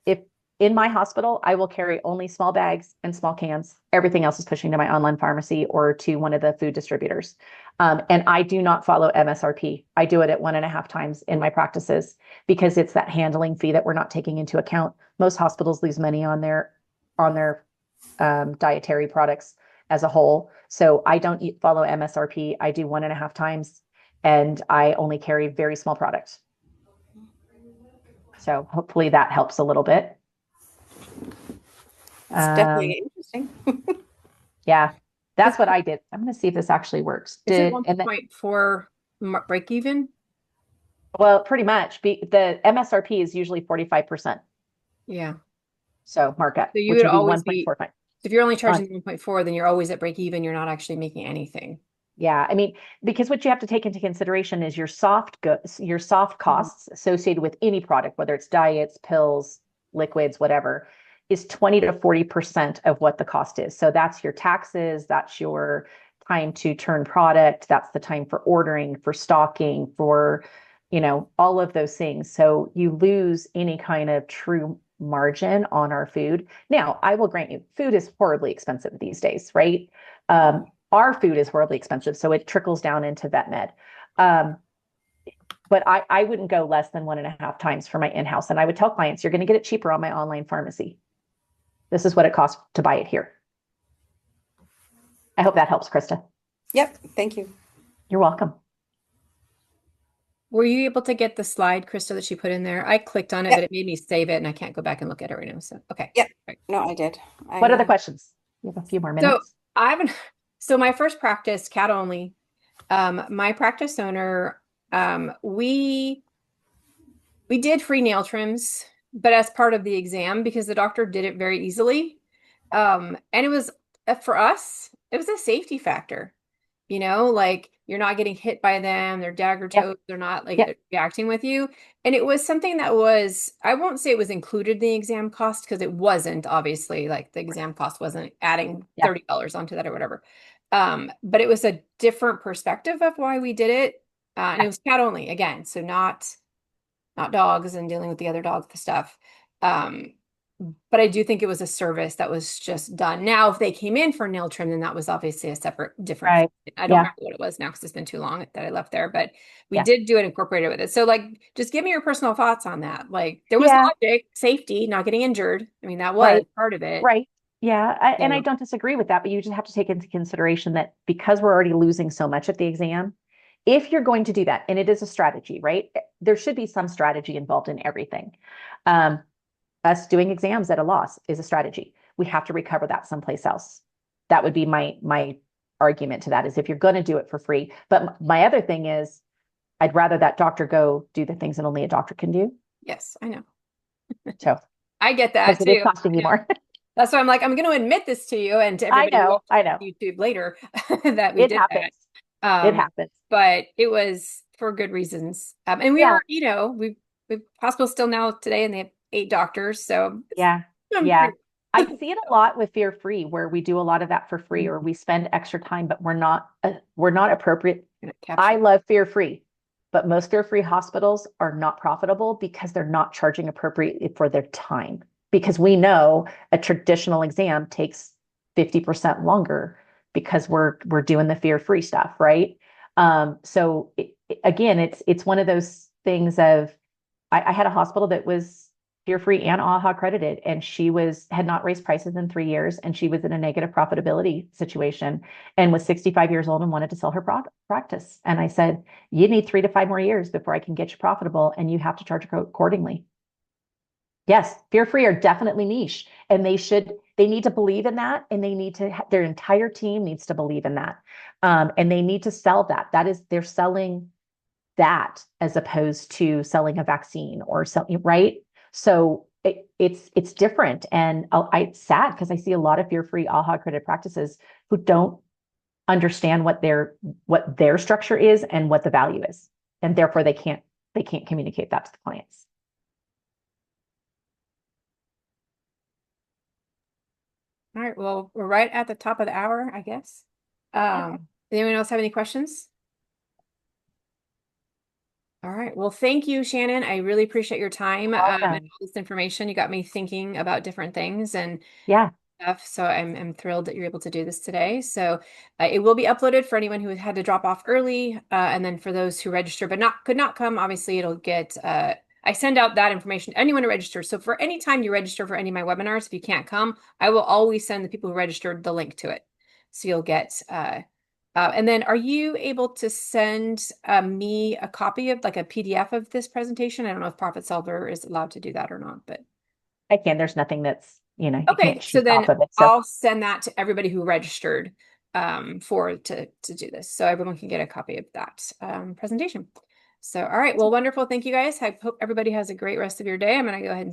in my hospital, I will carry only small bags and small cans. Everything else is pushing to my online pharmacy or to one of the food distributors. And I do not follow MSRP. I do it at 1.5 times in my practices because it's that handling fee that we're not taking into account. Most hospitals lose money on their dietary products as a whole. So I don't follow MSRP. I do 1.5 times, and I only carry very small product. So hopefully that helps a little bit. It's definitely interesting. Yeah, that's what I did. I'm going to see if this actually works. Is it 1.4 break even? Well, pretty much. The MSRP is usually 45%. Yeah. So markup, So you which would would be always 1.45. If you're only charging 1.4, then you're always at break even. You're not actually making anything. Yeah, I mean, because what you have to take into consideration is your soft goods, your soft costs associated with any product, whether it's diets, pills, liquids, whatever, is 20 to 40% of what the cost is. So that's your taxes, that's your time to turn product, that's the time for ordering, for stocking, for, all of those things. So you lose any kind of true margin on our food. Now, I will grant you, food is horribly expensive these days, right? Our food is horribly expensive, so it trickles down into vet med. But I wouldn't go less than 1.5 times for my in-house. And I would tell clients, you're going to get it cheaper on my online pharmacy. This is what it costs to buy it here. I hope that helps, Krista. Yep. Thank you. You're welcome. Were you able to get the slide, Krista, that she put in there? I clicked on it, but it made me save it and I can't go back and look at it right now. So, okay. Yep. Right. No, I did. What other questions? You have a few more minutes. So my first practice, cat only, my practice owner, we did free nail trims, but as part of the exam because the doctor did it very easily. And it was for us, it was a safety factor, like you're not getting hit by them, they're dagger toes, they're not like reacting with you. And it was something that was, I won't say it was included in the exam cost because it wasn't, obviously, like the exam cost wasn't adding $30 onto that or whatever. But it was a different perspective of why we did it. And it was cat only again, so not dogs and dealing with the other dog stuff. But I do think it was a service that was just done. Now, if they came in for nail trim, then that was obviously a different. Right. I don't remember what it was now because it's been too long that I left there, but we did do it incorporated with it. So like, just give me your personal thoughts on that. Like there was logic, safety, not getting injured. I mean, that was part of it. Right. Yeah. And I don't disagree with that, but you just have to take into consideration that because we're already losing so much at the exam, if you're going to do that, and it is a strategy, right? There should be some strategy involved in everything. Us doing exams at a loss is a strategy. We have to recover that someplace else. That would be my argument to that is if you're going to do it for free. But my other thing is I'd rather that doctor go do the things that only a doctor can do. Yes, I know. So I get that too. It is costing you more. That's why I'm like, I'm going to admit this to you and to everybody I know. on YouTube later that we did happens. that. It happens. But it was for good reasons. And we are, we hospital still now today and they have 8 doctors. So yeah. I see it a lot with Fear Free, where we do a lot of that for free, or we spend extra time, but we're not appropriate. I love Fear Free, but most Fear Free hospitals are not profitable because they're not charging appropriately for their time. Because we know a traditional exam takes 50% longer because we're doing the Fear Free stuff, right? So again, it's one of those things of I had a hospital that was Fear Free and AHA accredited, and she had not raised prices in 3 years, and she was in a negative profitability situation and was 65 years old and wanted to sell her practice. And I said, you need 3 to 5 more years before I can get you profitable, and you have to charge accordingly. Yes, Fear Free are definitely niche, and they need to believe in that, and they need to their entire team needs to believe in that, and they need to sell that. That is, they're selling that as opposed to selling a vaccine or something, right? So it's different, and it's sad because I see a lot of Fear Free AHA accredited practices who don't understand what their structure is and what the value is, and therefore they can't communicate that to the clients. All right. Well, we're right at the top of the hour, I guess. Does anyone else have any questions? All right. Well, thank you, Shannon. I really appreciate your time and all this information. You got me thinking about different things and Yeah. stuff. So I'm thrilled that you're able to do this today. So it will be uploaded for anyone who had to drop off early, and then for those who register but could not come, obviously it'll get. I send out that information to anyone who registers. So for any time you register for any of my webinars, if you can't come, I will always send the people who registered the link to it. So you'll get. And then are you able to send me a copy of like a PDF of this presentation? I don't know if Profit Solver is allowed to do that or not, but. I can. There's nothing that's, you Okay, can't so cheat then off of it. So I'll send that to everybody who registered to do this. So everyone can get a copy of that presentation. So, all right. Well, wonderful. Thank you guys. I hope everybody has a great rest of your day. I'm going to go ahead and